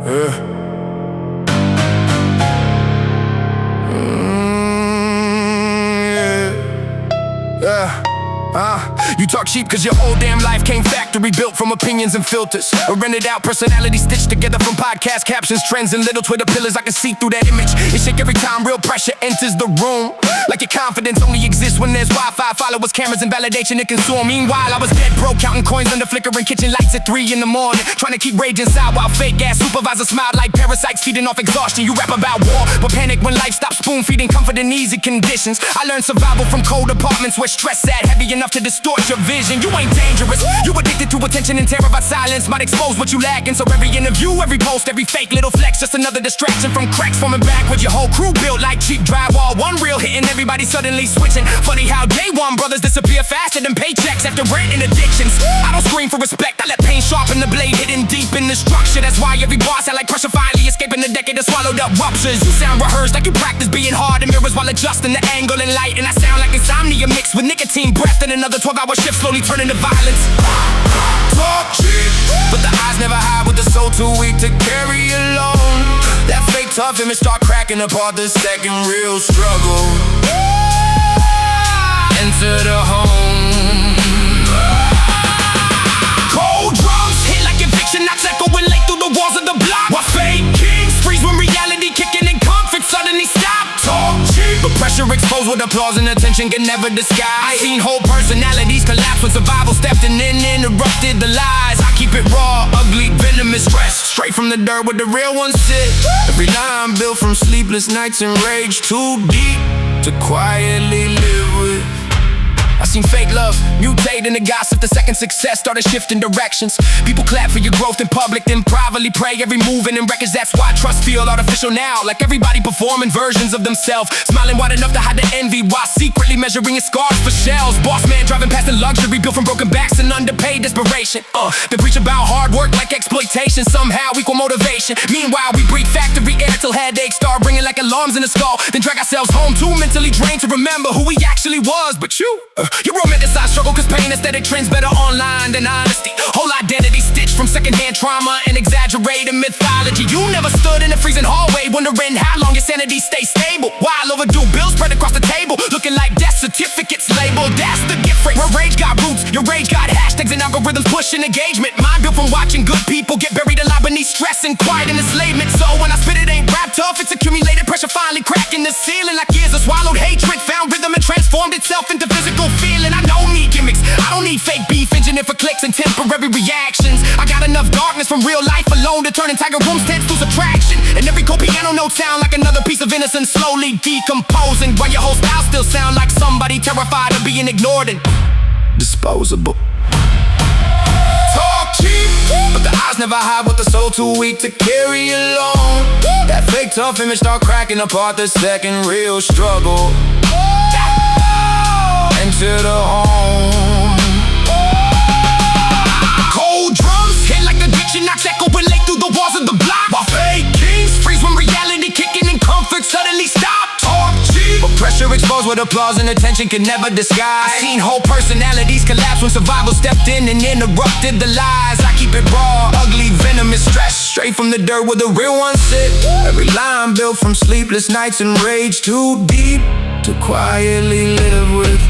Yeah. You talk cheap cause your whole damn life came factory built from opinions and filters, or rented out personality stitched together from podcast captions, trends, and little Twitter pillars. I can see through that image. It shake every time real pressure enters the room. Like your confidence only exists when there's Wi-Fi, followers, cameras, and validation to consume. Meanwhile, I was dead broke, counting coins under flickering kitchen lights at 3 in the morning, trying to keep rage inside while fake ass supervisors smiled like parasites feeding off exhaustion. You rap about war, but panic when life stops spoon feeding comfort in easy conditions. I learned survival from cold apartments where stress sat heavy enough to distort your vision. You ain't dangerous, you addicted to attention and terrified silence might expose what you lack. And so every interview, every post, every fake little flex, just another distraction from cracks forming back with your whole crew built like cheap drywall. One reel hitting, everybody suddenly switching. Funny how day one brothers disappear faster than paychecks after rent and addictions. I don't scream for respect, I let pain sharpen the blade hidden deep in the structure. That's why every bar sound like pressure finally escaping the decade of swallowed up ruptures. You sound rehearsed like you practice being hard in mirrors while adjusting the angle and light. And I sound like insomnia mixed with nicotine breath and another 12-hour shift slowly turning to violence. Talk cheap, but the eyes never hide with the soul too weak to carry alone. That fake tough image start cracking apart the second real struggle. Enter the home. Cold drums hit like eviction knocks echoing late through the walls of the block, while fake kings freeze when reality kicking and comfort suddenly stop. Talk cheap, but pressure exposed with applause and attention can never disguise. I seen whole personalities collapse when survival stepped in and interrupted the lies. I keep it raw, ugly, venomous, stress straight from the dirt where the real ones sit. Every line built from sleepless nights and rage too deep to quietly live with. I seen fake love mutate into gossip. The second success started shifting directions. People clap for your growth in public, then privately pray every move in records. That's why trust feel artificial now, like everybody performing versions of themselves, smiling wide enough to hide the envy while secretly measuring his scars for shells. Boss man driving past in luxury built from broken backs and underpaid desperation. They preach about hard work like exploitation somehow equal motivation. Meanwhile we breathe factory air till headaches start ringing like alarms in the skull, then drag ourselves home too mentally drained to remember who we actually was. But you romanticize struggle cause pain aesthetic trends better online than honesty. Whole identity stitched from secondhand trauma and exaggerated mythology. You never stood in a freezing hallway wondering how long your sanity stays stable, while overdue bills spread across the table looking like death certificates labeled. That's the gift rate where rage got roots, your rage got hashtags and algorithms pushing engagement. Mine built from watching good people get buried alive beneath stress and quiet and enslavement. So when I spit it ain't rap tough, it's accumulated pressure finally cracking the ceiling like years of swallowed hatred found rhythm and transformed itself into physical feeling. I don't need gimmicks, I don't need fake beef engineered for clicks and temporary reactions. I got enough darkness from real life alone to turn entire rooms tense through subtraction. And every cold piano note sound like another piece of innocence slowly decomposing, while your whole style still sound like somebody terrified of being ignored and disposable. Talk cheap, but the eyes never hide with the soul too weak to carry alone. That fake tough image start cracking apart the second real struggle. Enter the home. Cold drums hit like addiction knocks echoing late through the walls of the block, while fake kings freeze when reality kicking and comfort suddenly stop. Talk cheap, but pressure exposed with applause and attention can never disguise. I seen whole personalities collapse when survival stepped in and interrupted the lies. I keep it raw, ugly, venomous, stress straight from the dirt where the real ones sit. Every line built from sleepless nights and rage too deep to quietly live with.